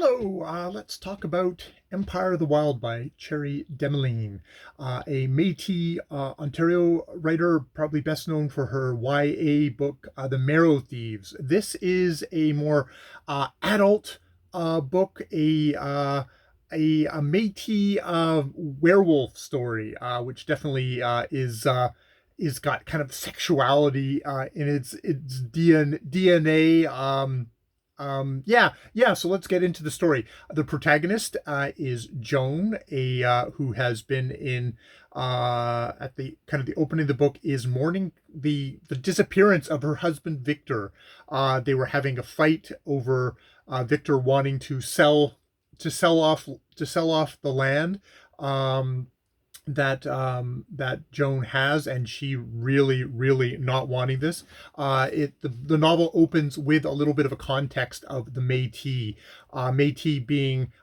Hello, let's talk about Empire of the Wild by Chr Dmln, a Métis Ontario writer, probably best known for her YA book, The Marrow Thieves. This is a more adult book, a Métis werewolf story, which definitely is got kind of sexuality in its DNA. Yeah. So let's get into the story. The protagonist is Joan, a who has been in at the kind of the opening of the book is mourning the disappearance of her husband Victor. They were having a fight over Victor wanting to sell off the land. That Joan has, and she really not wanting this. The novel opens with a little bit of a context of the Métis, Métis being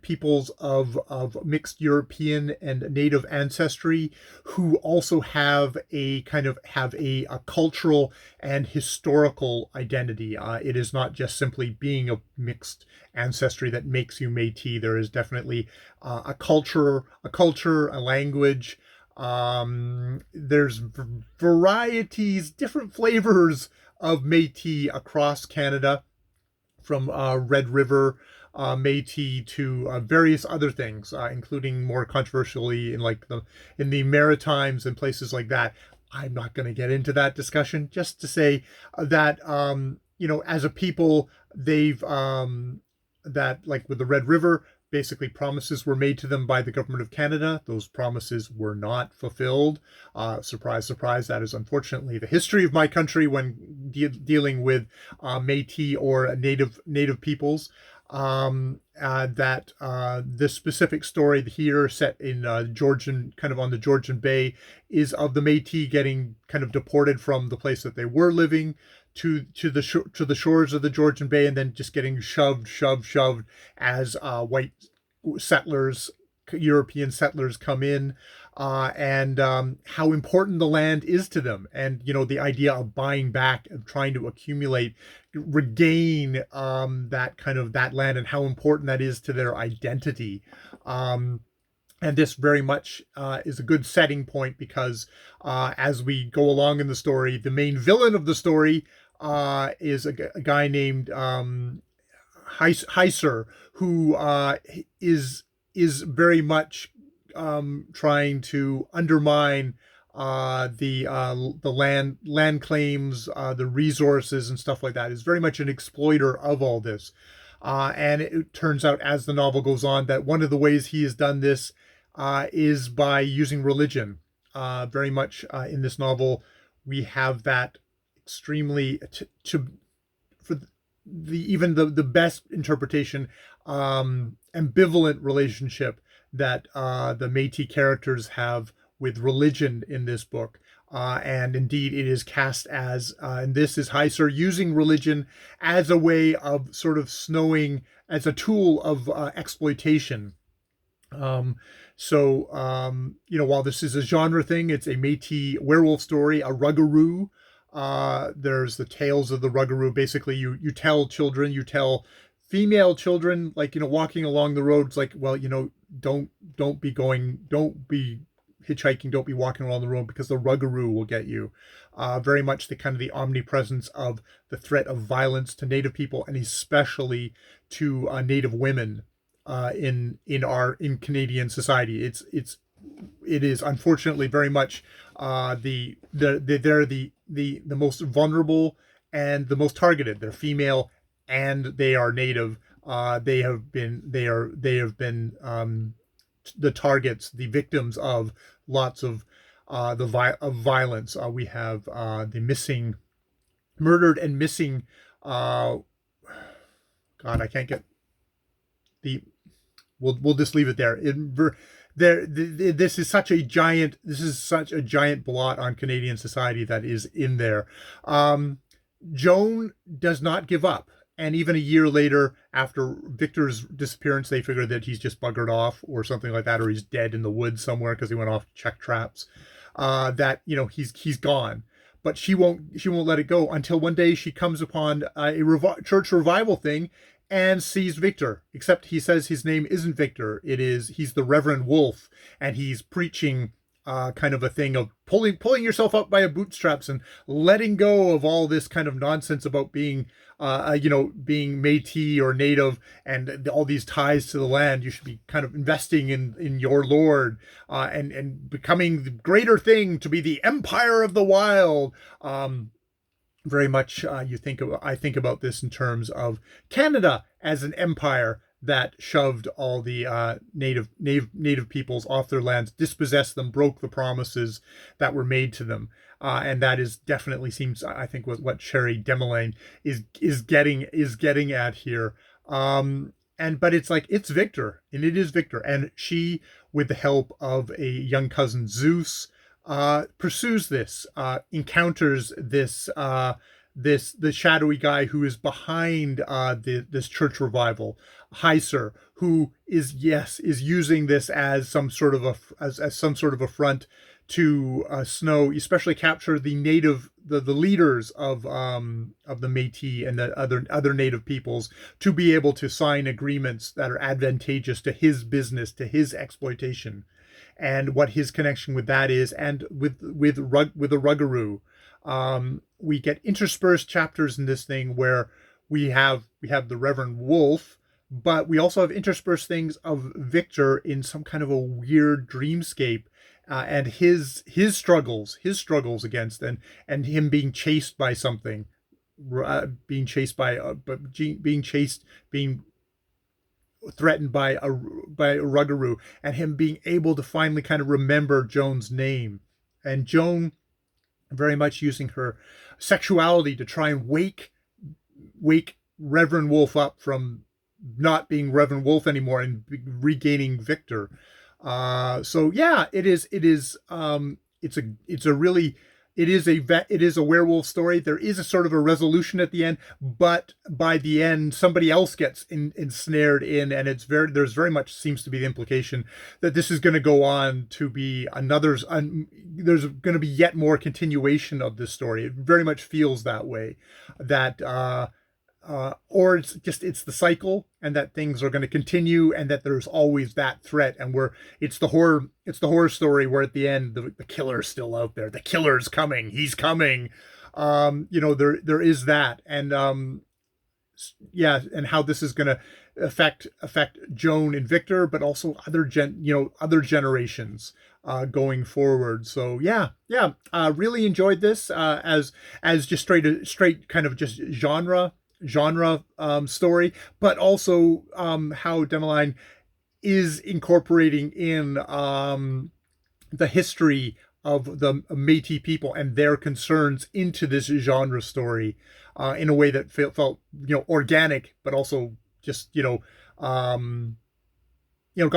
peoples of mixed European and native ancestry who also have a cultural and historical identity. It is not just simply being a mixed ancestry that makes you Métis. There is definitely a language. There's varieties, different flavors of Métis across Canada, from Red River Métis to various other things, including more controversially in the Maritimes and places like that. I'm not going to get into that discussion. Just to say that as a people, they've that like with the Red River, basically promises were made to them by the government of Canada. Those promises were not fulfilled. Surprise, surprise. That is unfortunately the history of my country when dealing with Métis or native peoples. This specific story here, set in Georgian, kind of on the Georgian Bay, is of the Métis getting kind of deported from the place that they were living to the shores of the Georgian Bay, and then just getting shoved as white settlers, European settlers, come in, and how important the land is to them, and the idea of buying back, of trying to regain that land, and how important that is to their identity. And this very much is a good setting point, because as we go along in the story, the main villain of the story is a guy named Heiser, who is very much trying to undermine the land claims, the resources and stuff like that. Is very much an exploiter of all this. And it turns out, as the novel goes on, that one of the ways he has done this is by using religion. Very much in this novel, we have that extremely for even the best interpretation, ambivalent relationship that the Métis characters have with religion in this book. And indeed, it is cast as, and this is Heiser using religion as a way of sort of snowing, as a tool of exploitation. While this is a genre thing, it's a Métis werewolf story, a Rougarou. There's the tales of the Rougarou. Basically, you tell female children, walking along the roads, don't be hitchhiking, don't be walking along the road, because the Rougarou will get you. Very much the omnipresence of the threat of violence to Native people, and especially to Native women in Canadian society. It is unfortunately very much they're the most vulnerable and the most targeted. They're female and they are Native. They have been the targets, the victims of lots of violence. We have the murdered and missing. God, I can't get the. We'll just leave it there. This is such a giant blot on Canadian society that is in there. Joan does not give up. And even a year later, after Victor's disappearance, they figure that he's just buggered off or something like that, or he's dead in the woods somewhere because he went off to check traps. He's gone. But she won't let it go until one day she comes upon a church revival thing, and sees Victor, except he says his name isn't Victor. He's the Reverend Wolf, and he's preaching kind of a thing of pulling yourself up by your bootstraps and letting go of all this kind of nonsense about being being Métis or native and all these ties to the land. You should be kind of investing in your Lord and becoming the greater thing to be the Empire of the Wild. Very much I think about this in terms of Canada as an empire that shoved all the native peoples off their lands, dispossessed them, broke the promises that were made to them, and that is definitely seems, I think, what Chr Dmln is getting at here. And but it's like it's Victor, and it is Victor, and she, with the help of a young cousin Zeus, pursues this, encounters the shadowy guy who is behind this church revival, Heiser, who is using this as some sort of a front to Snow, especially capture the leaders of the Métis and the other native peoples, to be able to sign agreements that are advantageous to his business, to his exploitation, and what his connection with that is, and with the Rougarou. We get interspersed chapters in this thing where we have the Reverend Wolf, but we also have interspersed things of Victor in some kind of a weird dreamscape, and his struggles against, and him being chased by something, being threatened by a Rougarou, and him being able to finally kind of remember Joan's name, and Joan very much using her sexuality to try and wake Reverend Wolf up from not being Reverend Wolf anymore and regaining Victor. So yeah, it is a werewolf story. There is a sort of a resolution at the end, but by the end, somebody else gets ensnared in, and there's very much seems to be the implication that this is going to go on to be there's going to be yet more continuation of this story. It very much feels that way, that or it's the cycle, and that things are going to continue, and that there's always that threat, and it's the horror story where at the end the killer's still out there. The killer's coming. He's coming. There is that, and and how this is going to affect Joan and Victor, but also other generations going forward. So really enjoyed this as just straight kind of just genre story, but also how Dmln is incorporating in the history of the Métis people and their concerns into this genre story in a way that felt organic, but also just got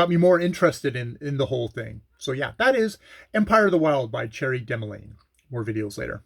me more interested in the whole thing. So yeah, that is Empire of the Wild by Chr Dmln. More videos later.